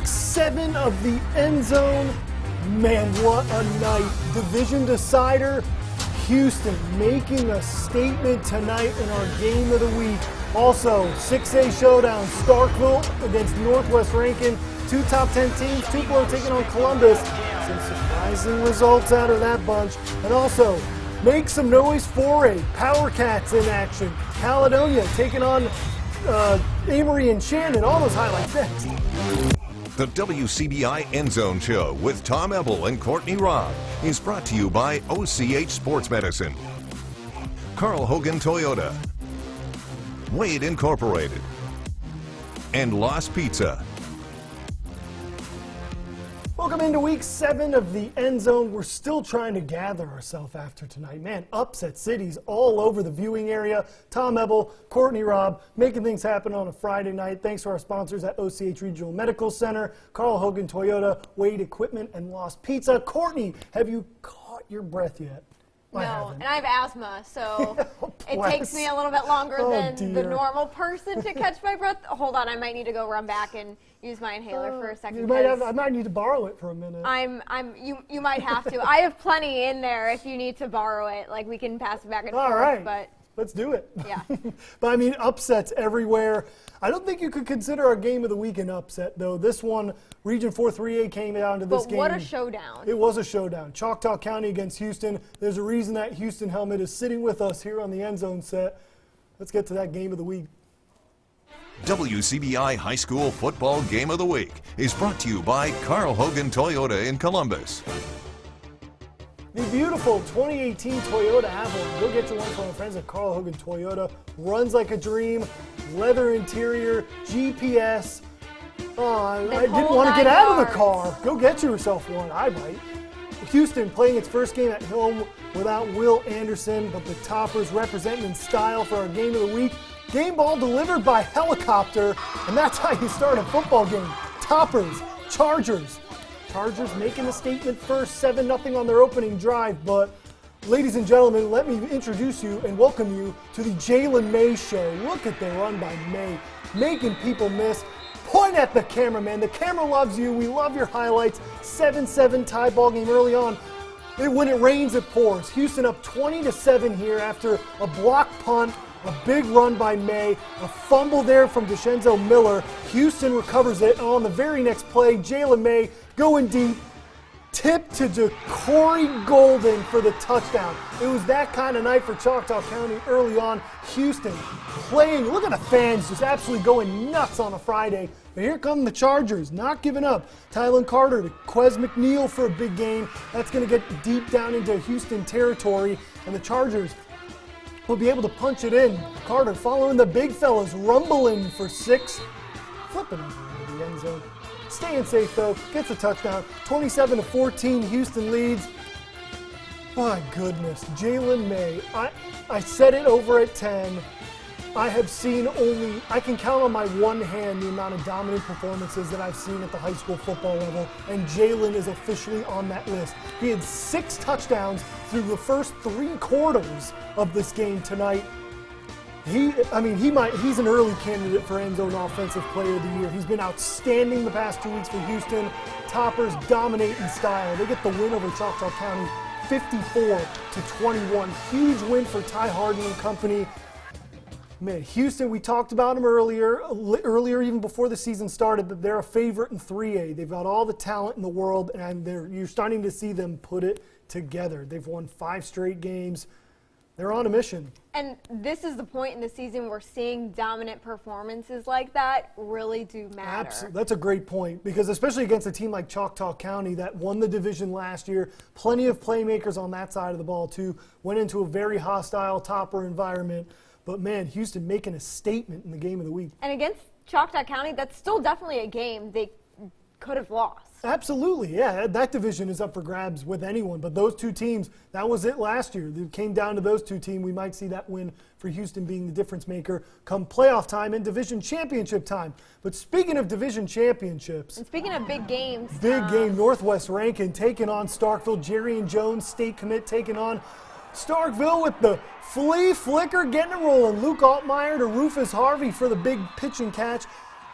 Week 7 of the End Zone. Man, what a night. Division decider. Houston making a statement tonight in our game of the week. Also, 6A showdown, Starkville against Northwest Rankin. Two top 10 teams, Tupelo taking on Columbus. Some surprising results out of that bunch. And also, make some noise for a Power Cats in action. Caledonia taking on Amory and Shannon. All those highlights next. The WCBI EndZone Show with Tom Ebel and Courtney Robb is brought to you by OCH Sports Medicine, Carl Hogan Toyota, Wade Incorporated, and Lost Pizza. Welcome into Week 7 of the End Zone. We're still trying to gather ourselves after tonight. Man, upset cities all over the viewing area. Tom Ebel, Courtney Robb, making things happen on a Friday night. Thanks to our sponsors at OCH Regional Medical Center, Carl Hogan Toyota, Wade Equipment, and Lost Pizza. Courtney, have you caught your breath yet? No, and I have asthma, so it takes me a little bit longer than the normal person to catch my breath. Hold on, I might need to go run back and use my inhaler for a second. I might need to borrow it for a minute. You might have to. I have plenty in there if you need to borrow it. Like, we can pass it back and forth. All right. But let's do it. Yeah. But I mean, upsets everywhere. I don't think you could consider our game of the week an upset, though. This one, Region 4 3A came down to this game. But what a showdown. It was a showdown. Choctaw County against Houston. There's a reason that Houston helmet is sitting with us here on the End Zone set. Let's get to that game of the week. WCBI High School Football Game of the Week is brought to you by Carl Hogan Toyota in Columbus. The beautiful 2018 Toyota Avalon. Go get your one from our friends at Carl Hogan Toyota. Runs like a dream. Leather interior. GPS. I didn't want to get out of the car. Go get yourself one. I might. Houston playing its first game at home without Will Anderson, but the Toppers representing in style for our game of the week. Game ball delivered by helicopter, and that's how you start a football game. Toppers, Chargers. Chargers making a statement first, 7-0 on their opening drive. But, ladies and gentlemen, let me introduce you and welcome you to the Jalen May Show. Look at the run by May, making people miss. Point at the cameraman. The camera loves you. We love your highlights. 7-7 tie ball game early on. When it rains, it pours. Houston up 20-7 here after a block punt. A big run by May, a fumble there from DeShenzo Miller. Houston recovers it, and on the very next play, Jalen May going deep, tip to Corey Golden for the touchdown. It was that kind of night for Choctaw County early on. Houston playing, look at the fans just absolutely going nuts on a Friday. But here come the Chargers, not giving up. Tylen Carter to Quez McNeil for a big gain. That's going to get deep down into Houston territory, and the Chargers will be able to punch it in. Carter following the big fellas, rumbling for 6, flipping over into the end zone. Staying safe though, gets a touchdown. 27-14, Houston leads. My goodness, Jalen May. I said it over at 10. I can count on my one hand the amount of dominant performances that I've seen at the high school football level, and Jalen is officially on that list. He had 6 touchdowns through the first 3 quarters of this game tonight. He's an early candidate for End Zone Offensive Player of the Year. He's been outstanding the past 2 weeks for Houston. Toppers dominate in style. They get the win over Choctaw County, 54-21. Huge win for Ty Harden and company. Man, Houston, we talked about them earlier even before the season started, that they're a favorite in 3A. They've got all the talent in the world, and you're starting to see them put it together. They've won 5 straight games. They're on a mission. And this is the point in the season where seeing dominant performances like that really do matter. Absolutely. That's a great point, because especially against a team like Choctaw County that won the division last year, plenty of playmakers on that side of the ball too, went into a very hostile Topper environment. But, man, Houston making a statement in the game of the week. And against Choctaw County, that's still definitely a game they could have lost. Absolutely, yeah. That division is up for grabs with anyone. But those 2 teams, that was it last year. It came down to those 2 teams. We might see that win for Houston being the difference maker come playoff time and division championship time. But speaking of division championships. And speaking of big games. Big game, Northwest Rankin taking on Starkville. Jerry and Jones, state commit, taking on Starkville with the flea flicker getting it rolling. Luke Altmaier to Rufus Harvey for the big pitch and catch.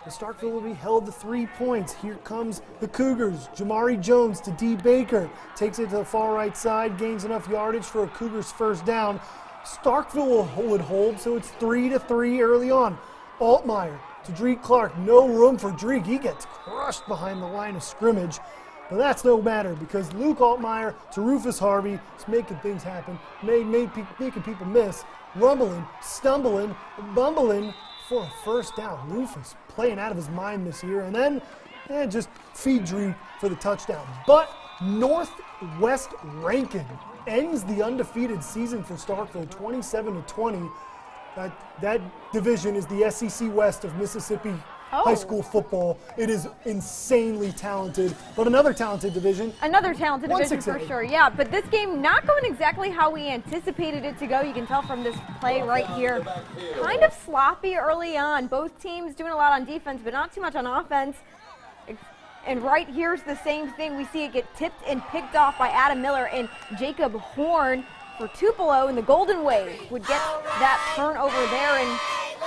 the Starkville will be held to 3 points. Here comes the Cougars. Jamari Jones to D. Baker. Takes it to the far right side, gains enough yardage for a Cougars first down. Starkville would hold, so it's 3-3 early on. Altmeyer to Dreek Clark. No room for Dreek. He gets crushed behind the line of scrimmage. But that's no matter because Luke Altmeyer to Rufus Harvey is making things happen, making people miss, rumbling, stumbling, bumbling for a first down. Rufus playing out of his mind this year, and then just feed Dreek for the touchdown. But Northwest Rankin ends the undefeated season for Starkville 27-20. That division is the SEC West of Mississippi high school football. It is insanely talented, but another talented division. Another talented division for 1-6-8. sure, yeah. But this game not going exactly how we anticipated it to go. You can tell from this play right here. Kind of sloppy early on. Both teams doing a lot on defense, but not too much on offense. And right here's the same thing. We see it get tipped and picked off by Adam Miller and Jacob Horn for Tupelo, and the Golden Wave would get that turnover there, and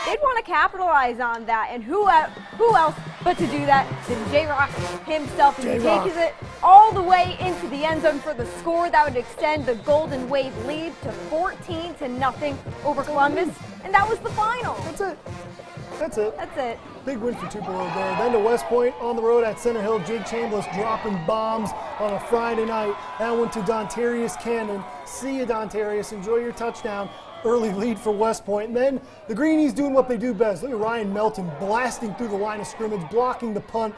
they'd want to capitalize on that. And who else but to do that than J-Rock himself. And he takes it all the way into the end zone for the score that would extend the Golden Wave lead to 14-0 over Columbus. And that was the final. That's it. Big win for Tupelo there. Then to West Point on the road at Center Hill. Jake Chambliss dropping bombs on a Friday night. That one to Dontarius Cannon. See you, Dontarius. Enjoy your touchdown. Early lead for West Point. And then the Greenies doing what they do best. Look at Ryan Melton blasting through the line of scrimmage, blocking the punt.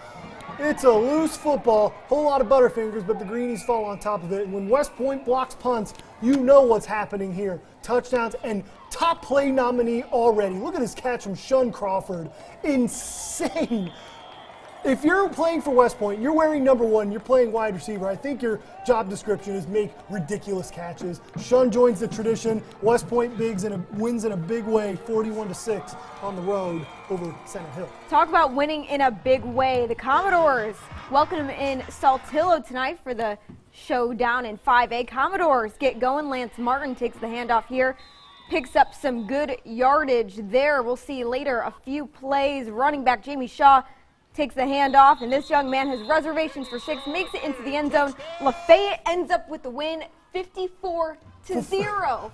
It's a loose football, whole lot of Butterfingers, but the Greenies fall on top of it. And when West Point blocks punts, you know what's happening here. Touchdowns and top play nominee already. Look at this catch from Shun Crawford. Insane. If you're playing for West Point, you're wearing number 1, you're playing wide receiver, I think your job description is make ridiculous catches. Shun joins the tradition. West Point wins in a big way, 41-6 on the road over Center Hill. Talk about winning in a big way. The Commodores welcome in Saltillo tonight for the showdown in 5A. Commodores get going. Lance Martin takes the handoff here. Picks up some good yardage there. We'll see later a few plays. Running back Jamie Shaw takes the handoff, and this young man has reservations for 6, makes it into the end zone. Lafayette ends up with the win, 54-0. 45-0.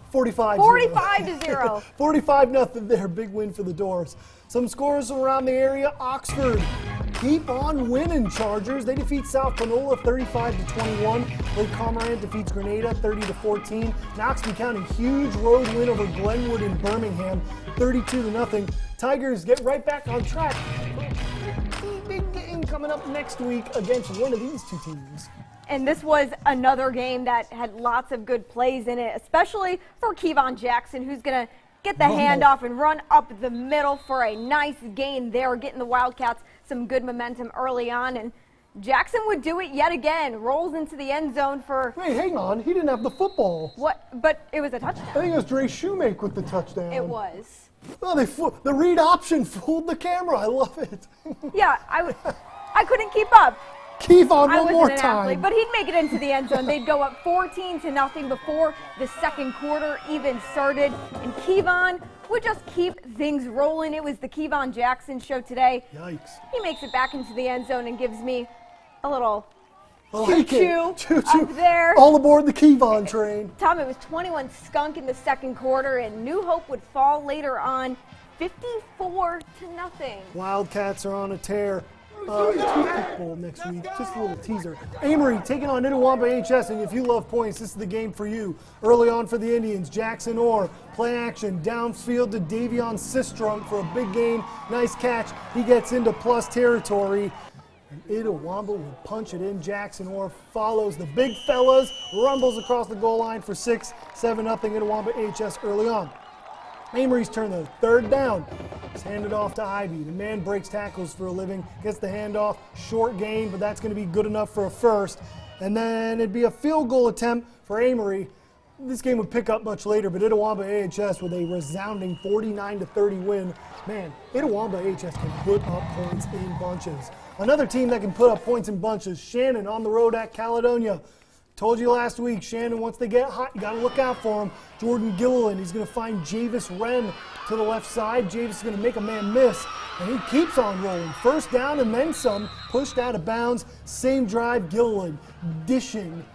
45-0 there. Big win for the Doors. Some scores around the area. Oxford keep on winning, Chargers. They defeat South Panola 35-21. Lake Cormorant defeats Grenada 30-14. Knoxville County, huge road win over Glenwood and Birmingham 32-0. Tigers get right back on track. Big game coming up next week against one of these two teams. And this was another game that had lots of good plays in it, especially for Kevon Jackson, who's going to get the handoff and run up the middle for a nice gain there, getting the Wildcats some good momentum early on. And Jackson would do it yet again, rolls into the end zone for... Wait, hang on. He didn't have the football. What? But it was a touchdown. I think it was Dre Shoemake with the touchdown. It was. Oh, the read option fooled the camera. I love it. Yeah, I couldn't keep up. Kevon one more time. Athlete, but he'd make it into the end zone. They'd go up 14-0 before the second quarter even started. And Kevon would just keep things rolling. It was the Kevon Jackson show today. Yikes. He makes it back into the end zone and gives me a little choo-choo up there. All aboard the Kevon train. Tom, it was 21 skunk in the second quarter, and New Hope would fall later on 54-0. Wildcats are on a tear. Toothpick Bowl next week. Just a little teaser. Amory taking on Itawamba HS, and if you love points, this is the game for you. Early on for the Indians, Jackson Orr, play action, downfield to Davion Sistrunk for a big gain. Nice catch. He gets into plus territory. And Itawamba will punch it in. Jackson Orr follows the big fellas, rumbles across the goal line for 6-7 Itawamba HS early on. Amory's turn though, third down. It's handed off to Ivy. The man breaks tackles for a living, gets the handoff, short gain, but that's going to be good enough for a first. And then it'd be a field goal attempt for Amory. This game would pick up much later, but Itawamba AHS with a resounding 49-30 win. Man, Itawamba AHS can put up points in bunches. Another team that can put up points in bunches, Shannon on the road at Caledonia. Told you last week, Shannon, once they get hot, you got to look out for him. Jordan Gilliland, he's going to find Javis Wren to the left side. Javis is going to make a man miss, and he keeps on rolling. First down and then some, pushed out of bounds. Same drive, Gilliland dishing.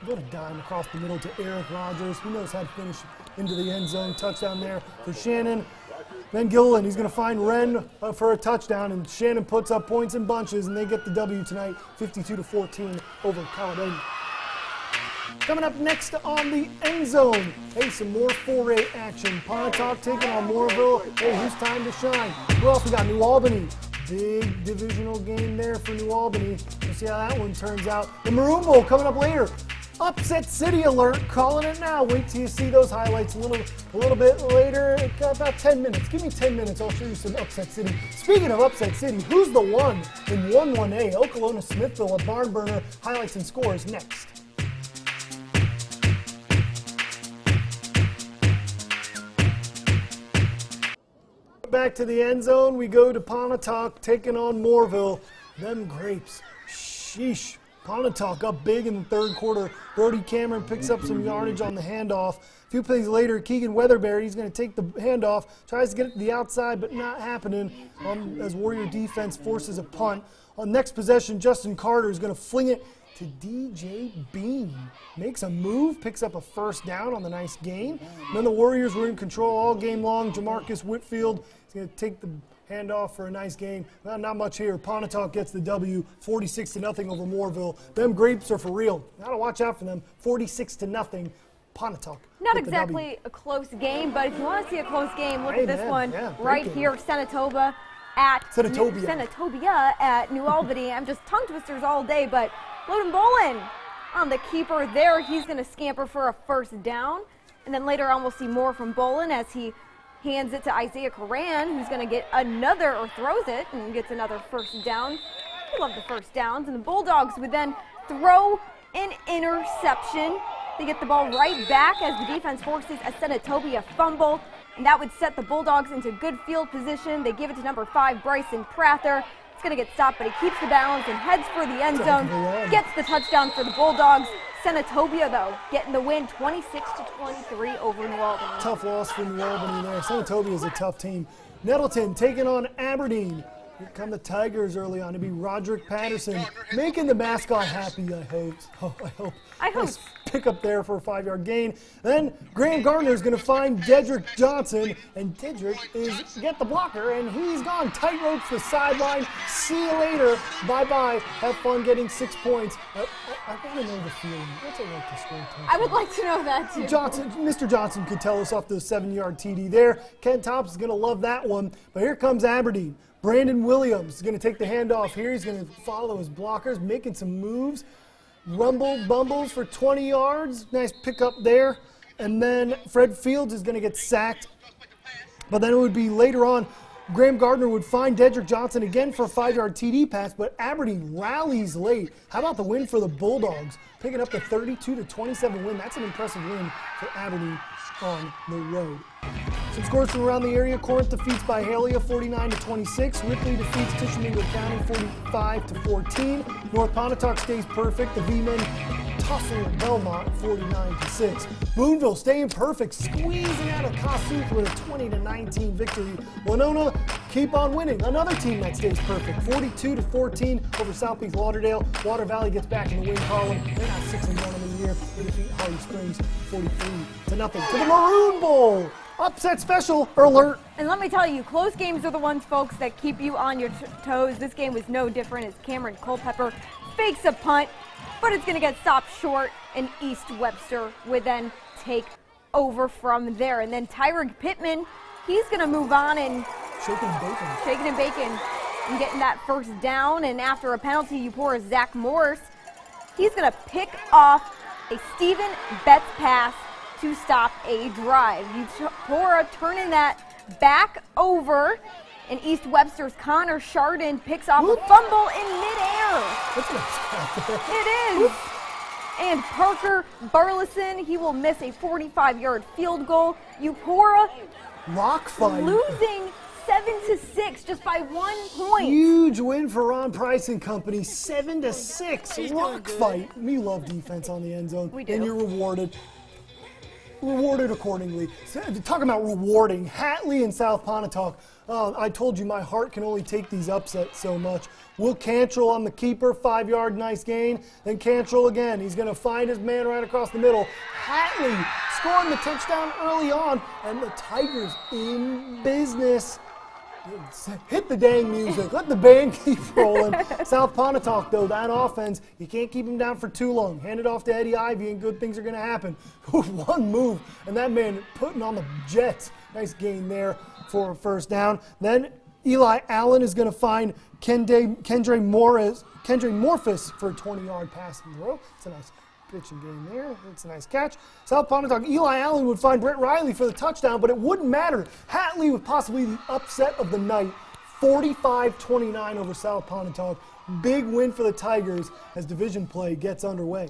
What a dime across the middle to Eric Rogers. He knows how to finish into the end zone. Touchdown there for Shannon. Then Gilliland, he's going to find Wren for a touchdown, and Shannon puts up points in bunches, and they get the W tonight, 52-14 over Caledonia. Coming up next on the end zone, hey, some more 4A action. Pontotoc taking on Moorville. Hey, who's time to shine? Who else? We got New Albany. Big divisional game there for New Albany. We'll see how that one turns out. The Maroon Bowl coming up later. Upset City alert, calling it now. Wait till you see those highlights a little bit later. About 10 minutes. Give me 10 minutes. I'll show you some Upset City. Speaking of Upset City, who's the one in 1-1A? Okolona Smithville, a barn burner. Highlights and scores next. Back to the end zone, we go to Pontotoc taking on Moorville. Them grapes, sheesh. Pontotoc up big in the third quarter. Brody Cameron picks up some yardage on the handoff. A few plays later, Keegan Weatherbury, he's going to take the handoff, tries to get it to the outside, but not happening as Warrior defense forces a punt. On next possession, Justin Carter is going to fling it to DJ Bean. Makes a move, picks up a first down on the nice gain. And then the Warriors were in control all game long. Jamarcus Whitfield is going to take the handoff for a nice gain. Not much here. Pontotoc gets the W, 46-0 over Moorville. Them grapes are for real. Got to watch out for them. 46-0. Pontotoc. Not exactly a close game, but if you want to see a close game, look at this one right here. Senatobia at New Albany. I'm just tongue twisters all day, but Loden Bolin on the keeper there. He's going to scamper for a first down. And then later on we'll see more from Bolin as he hands it to Isaiah Coran, who's going to get another, or throws it, and gets another first down. We love the first downs. And the Bulldogs would then throw an interception. They get the ball right back as the defense forces a Senatobia fumble. And that would set the Bulldogs into good field position. They give it to number 5, Bryson Prather. It's going to get stopped, but he keeps the balance and heads for the end zone. Gets the touchdown for the Bulldogs. Senatobia, though, getting the win 26-23 over New Albany. Tough loss for New Albany there. Senatobia is a tough team. Nettleton taking on Aberdeen. Here come the Tigers early on. It'll be Roderick Patterson making the mascot happy, I hope. I hope. Nice pick up there for a 5-yard gain. Then Graham Gardner is going to find Dedrick Johnson, and Dedrick is get the blocker, and he's gone. Tight ropes the sideline. See you later. Bye-bye. Have fun getting 6 points. I want to know the feeling. What's it like to score a touchdown? I would like to know that, too. Mr. Johnson could tell us off the 7-yard TD there. Ken Tops is going to love that one. But here comes Aberdeen. Brandon Williams is going to take the handoff here. He's going to follow his blockers, making some moves. Bumbles for 20 yards. Nice pickup there. And then Fred Fields is going to get sacked. But then it would be later on, Graham Gardner would find Dedrick Johnson again for a 5-yard TD pass, but Aberdeen rallies late. How about the win for the Bulldogs? Picking up the 32-27 win. That's an impressive win for Aberdeen on the road. Some scores from around the area. Corinth defeats Byhalia 49-26. Ripley defeats Tishomingo County 45-14. North Pontotoc stays perfect. The V-men tussle Belmont 49-6. Boonville staying perfect, squeezing out of Kossuth with a 20-19 victory. Winona keep on winning. Another team that stays perfect, 42-14 over Southeast Lauderdale. Water Valley gets back in the win column. They're not 6-1 on the year. They defeat Holly Springs 43-0. To the Maroon Bowl. Upset special alert. And let me tell you, close games are the ones, folks, that keep you on your toes. This game was no different as Cameron Culpepper fakes a punt, but it's going to get stopped short, and East Webster would then take over from there. And then Tyron Pittman, he's going to move on and shaking and bacon and getting that first down. And after a penalty, you pour Zach Morris. He's going to pick off a Stephen Betts pass to stop a drive. Eupora turning that back over, and East Webster's Connor Chardon picks off a fumble in midair. That's nice. It is. And Parker Burleson, he will miss a 45-yard field goal. Eupora rock fight, losing 7-6, just by 1 point. Huge win for Ron Price and company, 7-6. Rock fight. We love defense on the end zone. We do. And you're rewarded accordingly. So, talking about rewarding, Hatley and South Pontotoc. I told you my heart can only take these upsets so much. Will Cantrell on the keeper, 5-yard nice gain. Then Cantrell again. He's going to find his man right across the middle. Hatley scoring the touchdown early on, and the Tigers in business. Hit the dang music. Let the band keep rolling. South Pontotoc, though, that offense, you can't keep him down for too long. Hand it off to Eddie Ivey, and good things are going to happen. One move, and that man putting on the Jets. Nice gain there for a first down. Then Eli Allen is going to find Kendra Morphus for a 20-yard pass in the row. It's a nice pitch and game there. It's a nice catch. South Pontotoc, Eli Allen would find Brett Riley for the touchdown, but it wouldn't matter. Hatley with possibly the upset of the night, 45-29 over South Pontotoc. Big win for the Tigers as division play gets underway.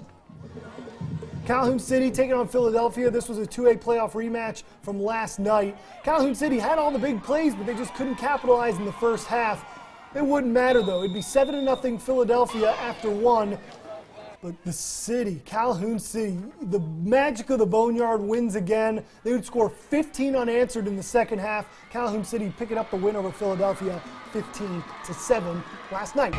Calhoun City taking on Philadelphia. This was a 2A playoff rematch from last night. Calhoun City had all the big plays, but they just couldn't capitalize in the first half. It wouldn't matter, though. It'd be 7-0 Philadelphia after one. But the city, Calhoun City, the magic of the Boneyard wins again. They would score 15 unanswered in the second half. Calhoun City picking up the win over Philadelphia, 15-7 last night.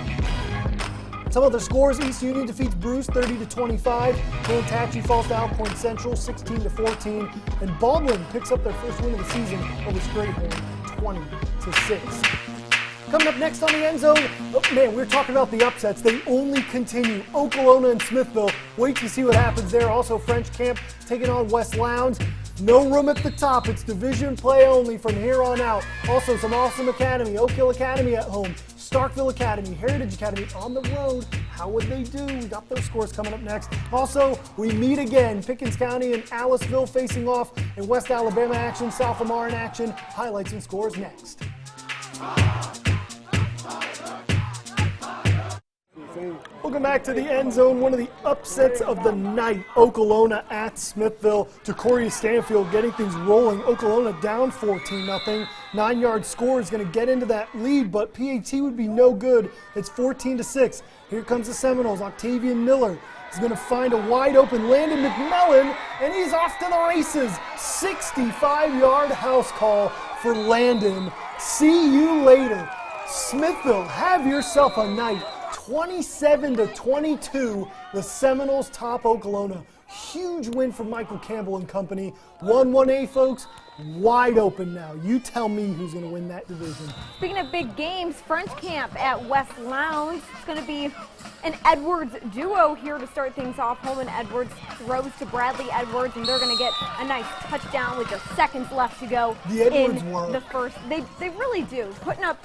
Some other scores: East Union defeats Bruce 30-25. Plantachi falls to Alcorn Central 16-14. And Baldwin picks up their first win of the season over Strayhorn 20-6. Coming up next on the End Zone, oh man, we're talking about the upsets. They only continue. Okolona and Smithville. Wait to see what happens there. Also, French Camp taking on West Lowndes. No room at the top. It's division play only from here on out. Also, some awesome academy. Oak Hill Academy at home. Starkville Academy, Heritage Academy on the road. How would they do? We got those scores coming up next. Also, we meet again. Pickens County and Aliceville facing off in West Alabama action. South Lamar in action. Highlights and scores next. Welcome back to the End Zone. One of the upsets of the night. Okolona at Smithville. Decoria Stanfield getting things rolling. Okolona down 14-0. 9-yard score is going to get into that lead, but PAT would be no good. It's 14-6. Here comes the Seminoles. Octavian Miller is going to find a wide open Landon McMillan, and he's off to the races. 65-yard house call for Landon. See you later. Smithville, have yourself a night. 27-22, the Seminoles top Okolona. Huge win for Michael Campbell and company. 1-1A, folks, wide open now. You tell me who's going to win that division. Speaking of big games, French Camp at West Lowndes. It's going to be an Edwards duo here to start things off. Holman Edwards throws to Bradley Edwards, and they're going to get a nice touchdown with just seconds left to go. The Edwards in world. The first. They really do. Putting up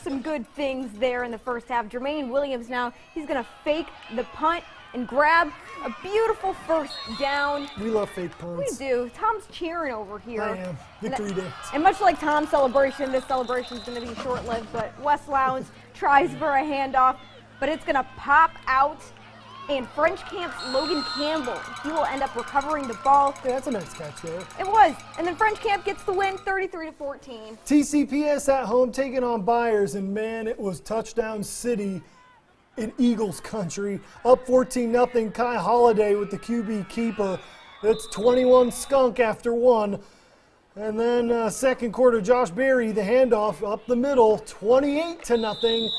some good things there in the first half. Jermaine Williams now, he's going to fake the punt and grab a beautiful first down. We love fake punts. We do. Tom's cheering over here. I am. Victory dance. And much like Tom's celebration, this celebration is going to be short-lived, but West Lowndes tries for a handoff, but it's going to pop out, and French Camp's Logan Campbell, he will end up recovering the ball. Yeah, that's a nice catch there. It was. And then French Camp gets the win, 33-14. TCPS at home taking on Byers, and man, it was touchdown city in Eagles country. Up 14-0, Kai Holiday with the QB keeper. It's 21 skunk after one. And then second quarter, Josh Berry, the handoff up the middle, 28-0.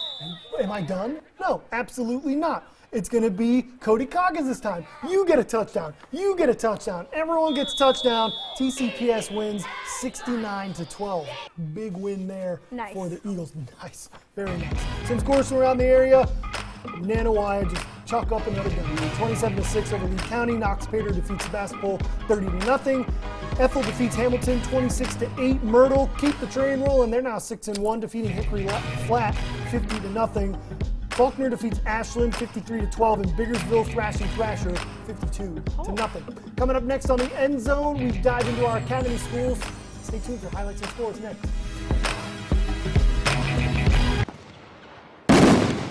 Am I done? No, absolutely not. It's going to be Cody Coggins this time. You get a touchdown. You get a touchdown. Everyone gets a touchdown. TCPS wins 69-12. Big win there for the Eagles. Nice. Very nice. Some scores from around the area. Nanawaya just chuck up another gun. 27-6 over Lee County. Knox Pater defeats Sebastopol 30-0. Ethel defeats Hamilton 26-8. Myrtle keep the train rolling. They're now 6-1, defeating Hickory Flat 50-0. Faulkner defeats Ashland 53-12, and Biggersville thrashing Thrasher 52-0. Coming up next on the End Zone, we dive into our academy schools. Stay tuned for highlights and scores next.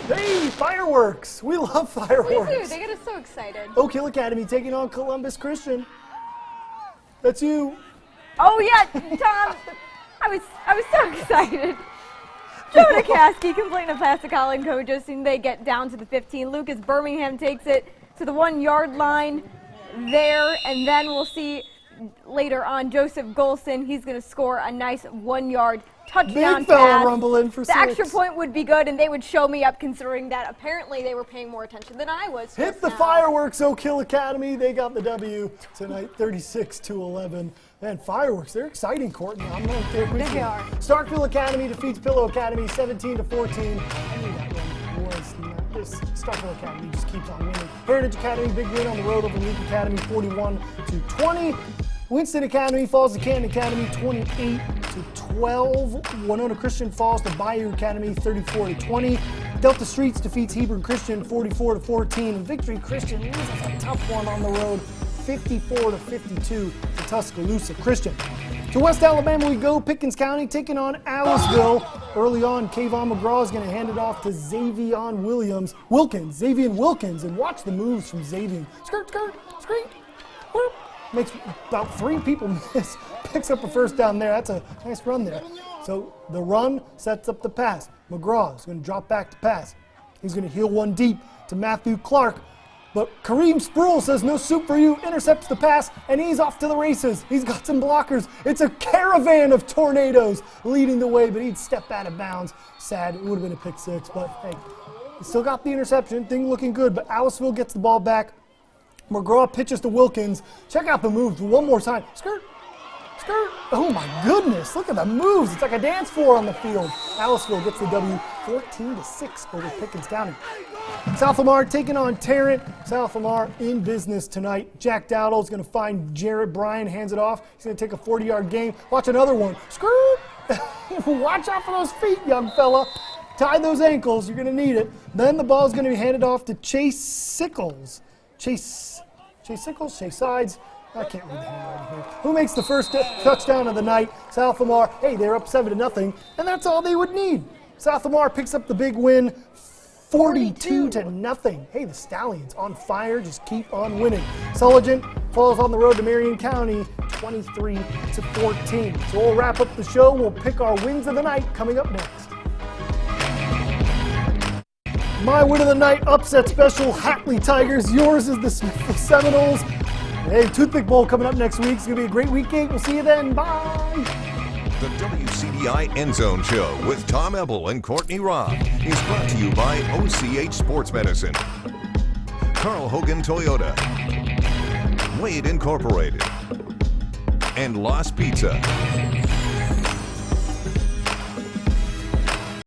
Hey, fireworks! We love fireworks. We do. They get us so excited. Oak Hill Academy taking on Columbus Christian. That's you. Oh, yeah, Tom. I I was so excited. Joe Nikaski completing a pass to Colin Kojus, and they get down to the 15. Lucas Birmingham takes it to the 1-yard line there, and then we'll see later on Joseph Golson. He's going to score a nice 1-yard touchdown Big fella pass. rumble in for the 6. extra point would be good, and they would show me up, considering that apparently they were paying more attention than I was. Hit the fireworks, Oak Hill Academy. They got the W tonight, 36-11. Man, fireworks, they're exciting, Courtney. I'm right there with you. They are. Starkville Academy defeats Pillow Academy 17-14. I knew that one was not. This Starkville Academy just keeps on winning. Heritage Academy, big win on the road over Leak Academy, 41-20. Winston Academy falls to Canton Academy, 28-12. Winona Christian falls to Bayou Academy, 34-20. Delta Streets defeats Hebron Christian, 44-14. And Victory Christian loses a tough one on the road, 54-52 to Tuscaloosa Christian. To West Alabama we go. Pickens County taking on Aliceville. Early on, Kayvon McGraw is going to hand it off to Xavier Wilkins. And watch the moves from Xavier. Skirt, screen, whoop. Makes about 3 people miss. Picks up a first down there. That's a nice run there. So the run sets up the pass. McGraw is going to drop back to pass. He's going to heel one deep to Matthew Clark. But Kareem Spruill says no soup for you, intercepts the pass, and he's off to the races. He's got some blockers. It's a caravan of tornadoes leading the way, but he'd step out of bounds. Sad, it would have been a pick 6, but hey, he still got the interception. Thing looking good, but Aliceville gets the ball back. McGraw pitches to Wilkins. Check out the moves one more time. Skirt. Oh my goodness, look at the moves. It's like a dance floor on the field. Aliceville gets the W 14-6 over Pickens County. South Lamar taking on Tarrant. South Lamar in business tonight. Jack Dowdle is going to find Jarrett Bryan, hands it off. He's going to take a 40-yard gain. Watch another one. Skirt. Watch out for those feet, young fella. Tie those ankles, you're going to need it. Then the ball is going to be handed off to Chase Sickles. Chase Sides. I can't read the handwriting here. Who makes the first touchdown of the night? South Lamar. Hey, they're up 7-0, and that's all they would need. South Lamar picks up the big win, 42-0. Hey, the Stallions on fire, just keep on winning. Sullivan falls on the road to Marion County, 23-14. So we'll wrap up the show. We'll pick our wins of the night coming up next. My win of the night, upset special, Hatley Tigers. Yours is the Smithville Seminoles. Hey, Toothpick Bowl coming up next week. It's going to be a great weekend. We'll see you then. Bye. The WCBI EndZone Show with Tom Ebel and Courtney Robb is brought to you by OCH Sports Medicine, Carl Hogan Toyota, Wade Incorporated, and Lost Pizza.